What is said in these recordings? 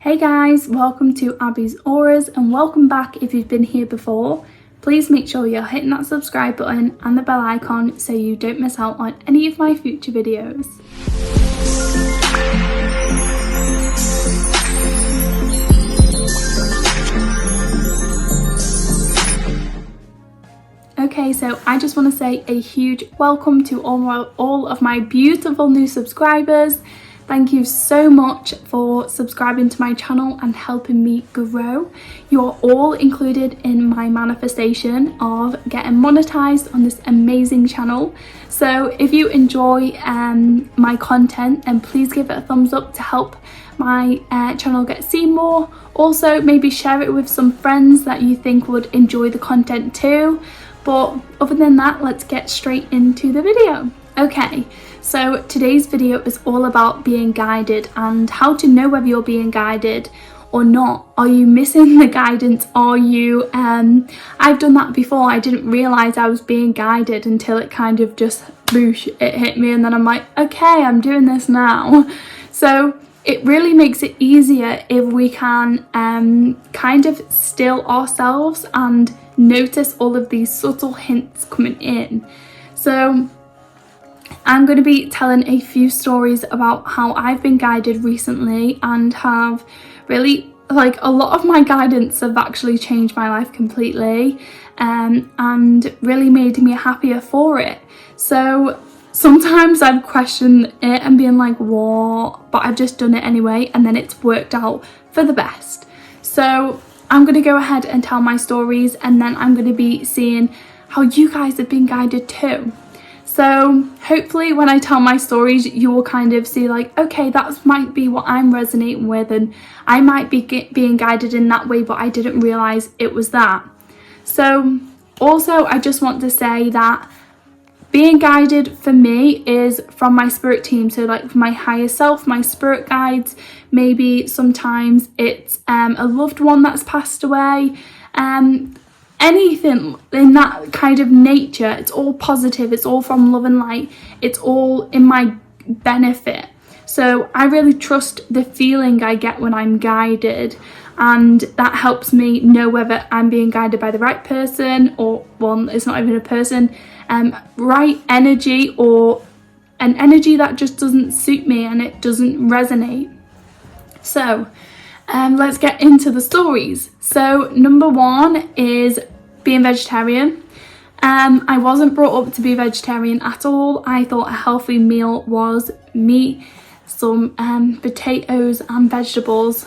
Hey guys, welcome to Abby's Auras and welcome back if you've been here before. Please make sure you're hitting that subscribe button and the bell icon so you don't miss out on any of my future videos. Okay, so I just want to say a huge welcome to all of my beautiful new subscribers. Thank you so much for subscribing to my channel and helping me grow. You're all included in my manifestation of getting monetized on this amazing channel. So if you enjoy my content, then please give it a thumbs up to help my channel get seen more. Also, maybe share it with some friends that you think would enjoy the content too. But other than that, let's get straight into the video. Okay, so today's video is all about being guided and how to know whether you're being guided or not. Are you missing the guidance? Are you I've done that before. I didn't realize I was being guided until it kind of just boosh, it hit me, and then I'm like, okay, I'm doing this now. So it really makes it easier if we can kind of still ourselves and notice all of these subtle hints coming in. So I'm going to be telling a few stories about how I've been guided recently and have really, like, a lot of my guidance have actually changed my life completely and really made me happier for it. So sometimes I've questioned it and been like, what? But I've just done it anyway, and then it's worked out for the best. So I'm going to go ahead and tell my stories, and then I'm going to be seeing how you guys have been guided too. So hopefully when I tell my stories, you will kind of see like, okay, that might be what I'm resonating with, and I might be being guided in that way, but I didn't realize it was that. So also, I just want to say that being guided for me is from my spirit team. So like my higher self, my spirit guides, maybe sometimes it's a loved one that's passed away, anything in that kind of nature. It's all positive, it's all from love and light, it's all in my benefit. So I really trust the feeling I get when I'm guided, and that helps me know whether I'm being guided by the right person, or one, it's not even a person, right energy, or an energy that just doesn't suit me and it doesn't resonate. So let's get into the stories. So number one is being vegetarian. I wasn't brought up to be vegetarian at all. I thought a healthy meal was meat, some potatoes and vegetables,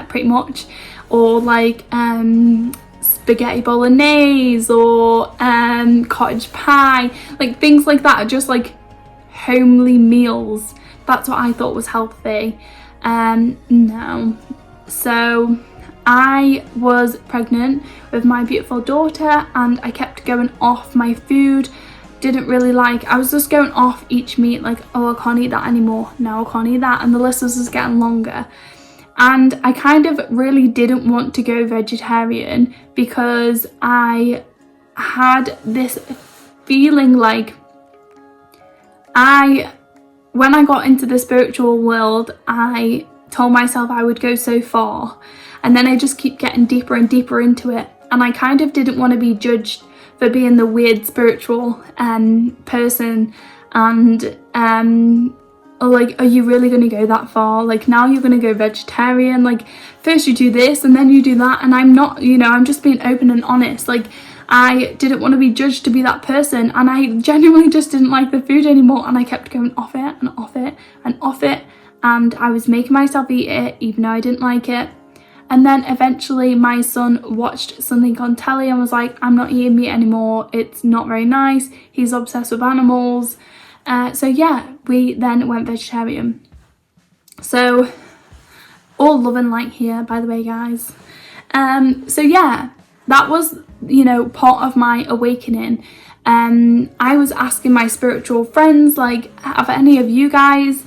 pretty much, or like spaghetti bolognese or cottage pie, like things like that, just like homely meals. That's what I thought was healthy. No. So I was pregnant with my beautiful daughter, and I kept going off my food. Didn't really like, I was just going off each meat, like, oh, I can't eat that anymore, no, I can't eat that, and the list was just getting longer. And I kind of really didn't want to go vegetarian because I had this feeling like when I got into the spiritual world, I told myself I would go so far, and then I just keep getting deeper and deeper into it, and I kind of didn't want to be judged for being the weird spiritual person, and like, are you really going to go that far? Like, now you're going to go vegetarian, like, first you do this and then you do that, and I'm not, you know, I'm just being open and honest. Like, I didn't want to be judged to be that person, and I genuinely just didn't like the food anymore, and I kept going off it and off it and off it, and I was making myself eat it even though I didn't like it. And then eventually my son watched something on telly and was like, I'm not eating meat anymore, it's not very nice, he's obsessed with animals. So yeah, we then went vegetarian. So all love and light here, by the way, guys. So yeah, that was, you know, part of my awakening. I was asking my spiritual friends, like, have any of you guys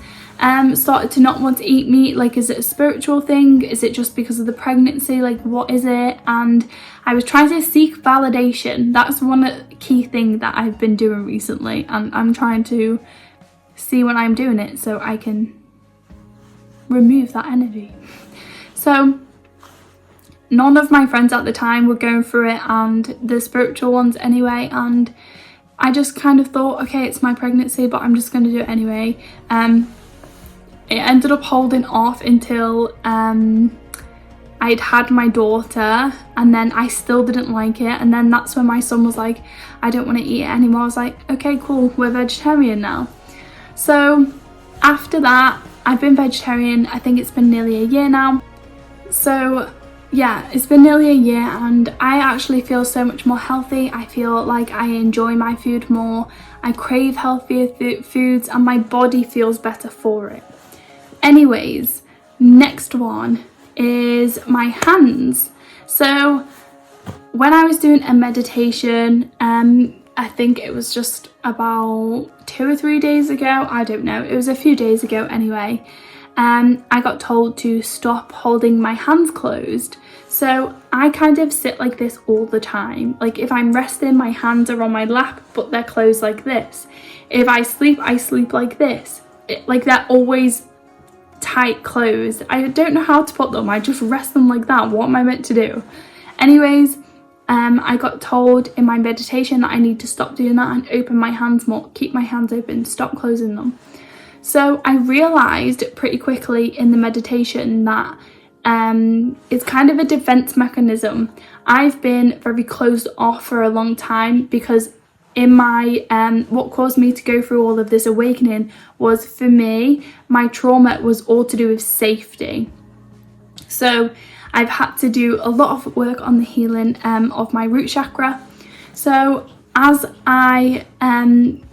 started to not want to eat meat? Like, is it a spiritual thing? Is it just because of the pregnancy? Like, what is it? And I was trying to seek validation. That's one key thing that I've been doing recently, and I'm trying to see when I'm doing it so I can remove that energy. So none of my friends at the time were going through it, and the spiritual ones anyway, and I just kind of thought, okay, it's my pregnancy, but I'm just going to do it anyway. It ended up holding off until I'd had my daughter, and then I still didn't like it, and then that's when my son was like, I don't want to eat it anymore. I was like, okay, cool, we're vegetarian now. So after that, I've been vegetarian, I think it's been nearly a year now. So yeah, it's been nearly a year, and I actually feel so much more healthy. I feel like I enjoy my food more, I crave healthier foods, and my body feels better for it. Anyways, next one is my hands. So when I was doing a meditation, I think it was just about 2 or 3 days ago, I don't know, it was a few days ago anyway, I got told to stop holding my hands closed. So I kind of sit like this all the time. Like if I'm resting, my hands are on my lap, but they're closed like this. If I sleep like this. Like they're always tight closed. I don't know how to put them, I just rest them like that. What am I meant to do? Anyways, I got told in my meditation that I need to stop doing that and open my hands more, keep my hands open, stop closing them. So I realised pretty quickly in the meditation that it's kind of a defense mechanism. I've been very closed off for a long time because in my what caused me to go through all of this awakening was, for me, my trauma was all to do with safety. So I've had to do a lot of work on the healing of my root chakra. So as I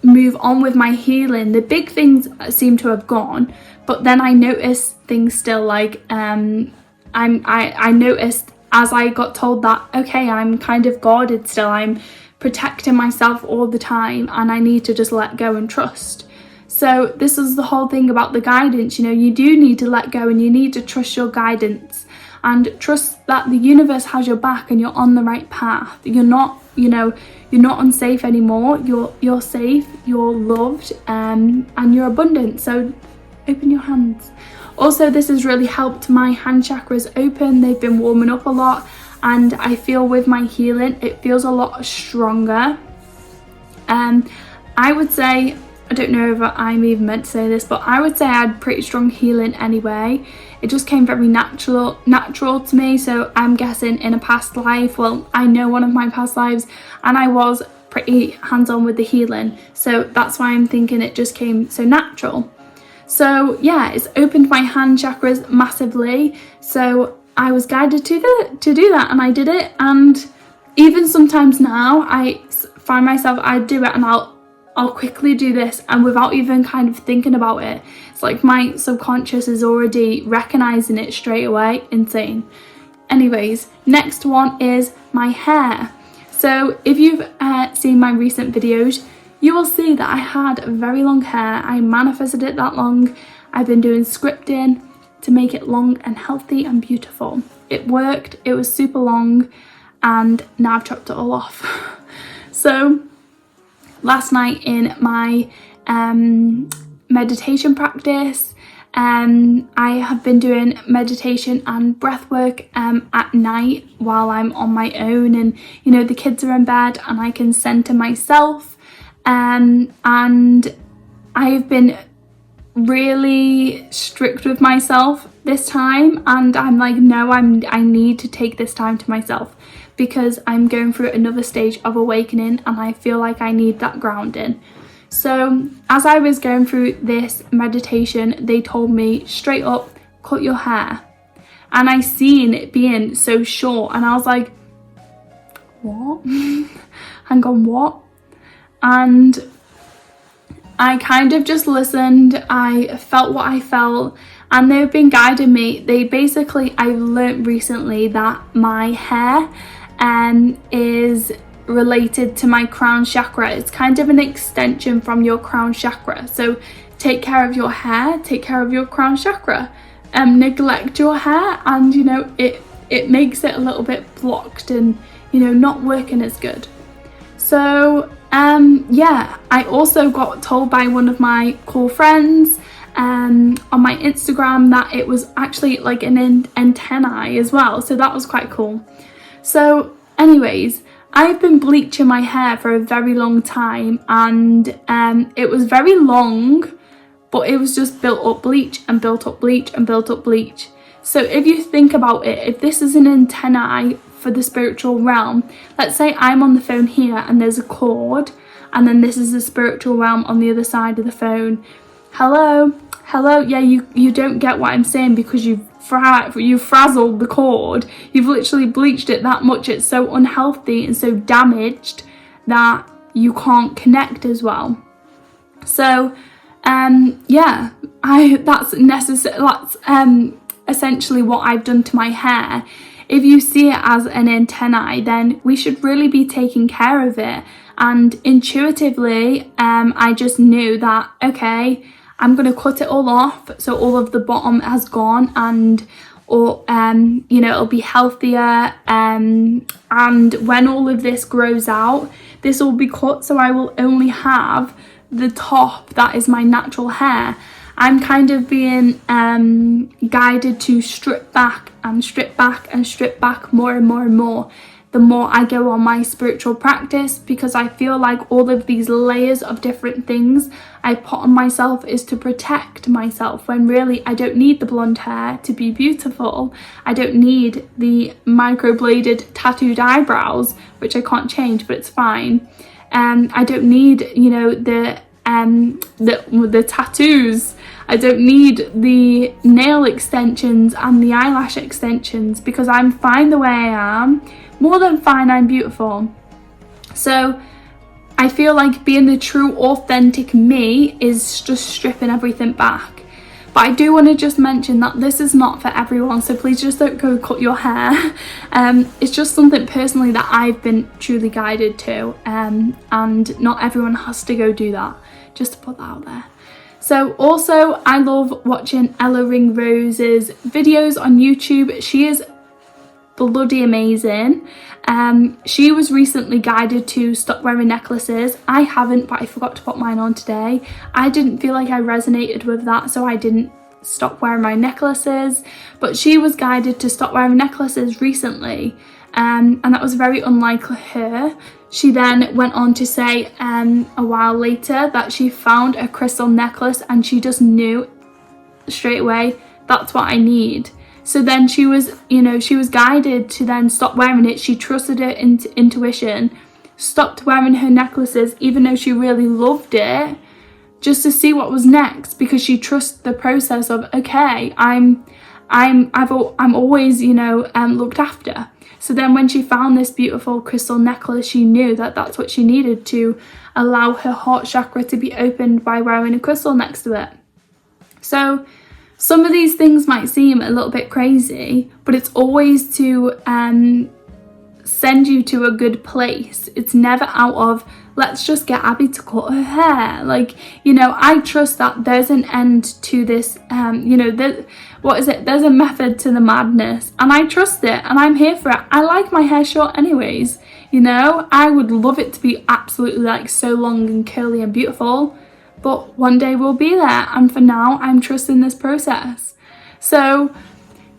move on with my healing, the big things seem to have gone, but then I noticed things still, like I noticed as I got told that, okay, I'm kind of guarded still, I'm protecting myself all the time, and I need to just let go and trust. So this is the whole thing about the guidance, you know, you do need to let go and you need to trust your guidance and trust that the universe has your back and you're on the right path. You're not, you know, you're not unsafe anymore. You're safe, you're loved, and you're abundant. So open your hands. Also, this has really helped my hand chakras open. They've been warming up a lot, and I feel with my healing it feels a lot stronger. I would say, I don't know if I'm even meant to say this, but I would say I had pretty strong healing anyway. It just came very natural to me. So I'm guessing in a past life, well, I know one of my past lives, and I was pretty hands-on with the healing, so that's why I'm thinking it just came so natural. So yeah, it's opened my hand chakras massively. So I was guided to do that, and I did it. And even sometimes now I find myself, I do it and I'll quickly do this, and without even kind of thinking about it, it's like my subconscious is already recognizing it straight away. Insane. Anyways, next one is my hair. So if you've seen my recent videos, you will see that I had very long hair. I manifested it that long. I've been doing scripting to make it long and healthy and beautiful. It worked, it was super long, and now I've chopped it all off. So last night in my meditation practice, I have been doing meditation and breath work at night while I'm on my own, and you know, the kids are in bed and I can center myself, and I've been really strict with myself this time, and I'm like, no, I need to take this time to myself because I'm going through another stage of awakening and I feel like I need that grounding. So as I was going through this meditation, they told me straight up, cut your hair. And I seen it being so short, and I was like, what? Hang on, what? And I kind of just listened. I felt what I felt, and they've been guiding me. I've learned recently that my hair is related to my crown chakra. It's kind of an extension from your crown chakra. So take care of your hair, take care of your crown chakra. Neglect your hair, and you know, it makes it a little bit blocked and, you know, not working as good. So yeah, I also got told by one of my cool friends on my Instagram that it was actually like an antennae as well, so that was quite cool. So anyways, I've been bleaching my hair for a very long time, and it was very long, but it was just built up bleach and built up bleach and built up bleach. So if you think about it, if this is an antennae for the spiritual realm, let's say I'm on the phone here and there's a cord, and then this is the spiritual realm on the other side of the phone. Hello, yeah, you don't get what I'm saying because you've frazzled the cord. You've literally bleached it that much. It's so unhealthy and so damaged that you can't connect as well. So yeah, that's essentially what I've done to my hair. If you see it as an antennae, then we should really be taking care of it. And intuitively, I just knew that, okay, I'm going to cut it all off so all of the bottom has gone, and you know, it'll be healthier, and when all of this grows out, this will be cut, so I will only have the top that is my natural hair. I'm kind of being guided to strip back and strip back and strip back more and more and more the more I go on my spiritual practice, because I feel like all of these layers of different things I put on myself is to protect myself, when really I don't need the blonde hair to be beautiful. I don't need the microbladed tattooed eyebrows, which I can't change, but it's fine. I don't need, you know, the tattoos. I don't need the nail extensions and the eyelash extensions, because I'm fine the way I am. More than fine, I'm beautiful. So I feel like being the true authentic me is just stripping everything back. But I do want to just mention that this is not for everyone, so please just don't go cut your hair. It's just something personally that I've been truly guided to, and not everyone has to go do that, just to put that out there. So also, I love watching Ella Ringrose's videos on YouTube. She is bloody amazing. She was recently guided to stop wearing necklaces. I haven't, but I forgot to put mine on today. I didn't feel like I resonated with that, so I didn't stop wearing my necklaces. But she was guided to stop wearing necklaces recently, and that was very unlike her. She then went on to say a while later that she found a crystal necklace, and she just knew straight away, that's what I need. So then she was, you know, she was guided to then stop wearing it. She trusted her intuition, stopped wearing her necklaces, even though she really loved it, just to see what was next, because she trusted the process of, okay, I'm always, you know, looked after. So then when she found this beautiful crystal necklace, she knew that that's what she needed to allow her heart chakra to be opened by wearing a crystal next to it. So some of these things might seem a little bit crazy, but it's always to send you to a good place. It's never out of, let's just get Abby to cut her hair. Like, you know, I trust that there's an end to this, you know, there's a method to the madness, and I trust it, and I'm here for it. I like my hair short anyways, you know. I would love it to be absolutely like so long and curly and beautiful, but one day we'll be there, and for now I'm trusting this process. So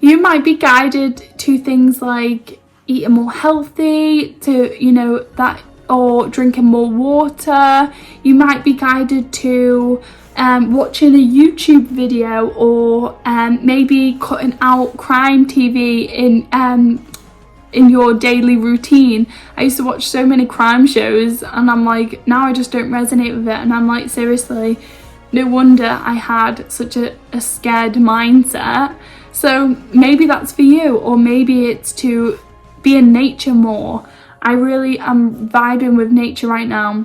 you might be guided to things like eating more healthy, to, you know, that, or drinking more water. You might be guided to watching a YouTube video, or maybe cutting out crime TV in your daily routine. I used to watch so many crime shows, and I'm like, now I just don't resonate with it, and I'm like, seriously, no wonder I had such a scared mindset. So maybe that's for you, or maybe it's to be in nature more. I really am vibing with nature right now.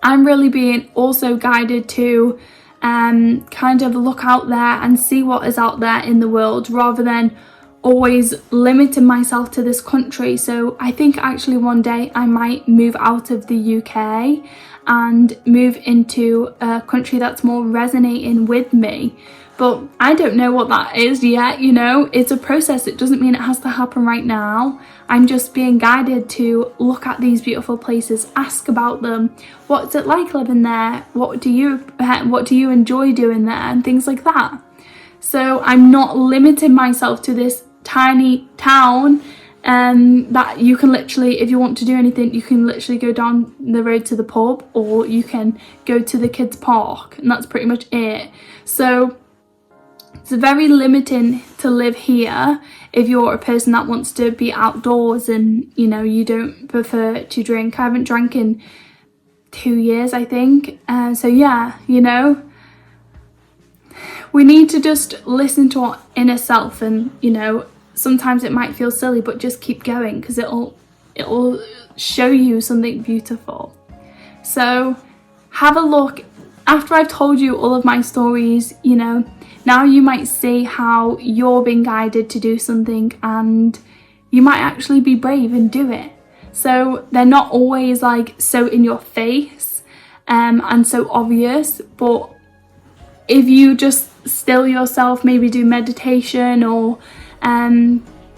I'm really being also guided to kind of look out there and see what is out there in the world, rather than always limiting myself to this country. So I think actually one day I might move out of the UK and move into a country that's more resonating with me. But I don't know what that is yet, you know. It's a process. It doesn't mean it has to happen right now. I'm just being guided to look at these beautiful places, ask about them. What's it like living there? What do you enjoy doing there? And things like that. So I'm not limiting myself to this tiny town, that you can literally, if you want to do anything, you can literally go down the road to the pub, or you can go to the kids' park, and that's pretty much it. So it's very limiting to live here if you're a person that wants to be outdoors and, you know, you don't prefer to drink. I haven't drank in 2 years, I think. So yeah, you know, we need to just listen to our inner self, and, you know, sometimes it might feel silly, but just keep going, because it'll show you something beautiful. So have a look. After I've told you all of my stories, you know, now you might see how you're being guided to do something, and you might actually be brave and do it. So they're not always like so in your face and so obvious, but if you just still yourself, maybe do meditation, or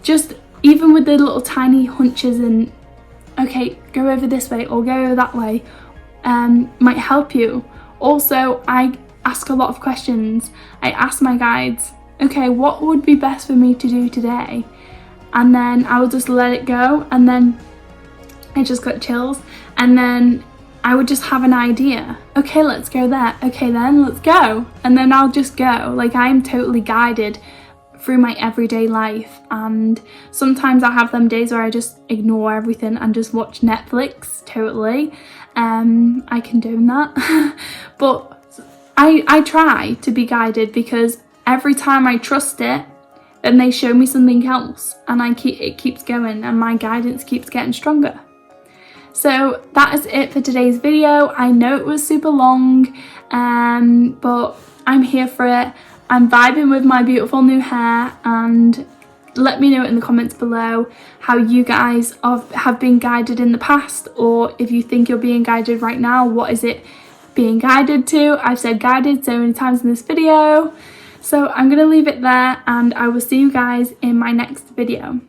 just even with the little tiny hunches and, okay, go over this way or go over that way, might help you. Also, I ask a lot of questions. I ask my guides, okay, what would be best for me to do today? And then I will just let it go, and then I just got chills, and then I would just have an idea. Okay, let's go there. Okay, then let's go. And then I'll just go. Like, I'm totally guided through my everyday life, and sometimes I have them days where I just ignore everything and just watch Netflix. Totally. I condone that. But I try to be guided, because every time I trust it, then they show me something else, and it keeps going, and my guidance keeps getting stronger. So that is it for today's video. I know it was super long, but I'm here for it. I'm vibing with my beautiful new hair, and let me know in the comments below how you guys have been guided in the past, or if you think you're being guided right now, what is it being guided to? I've said guided so many times in this video. So I'm going to leave it there, and I will see you guys in my next video.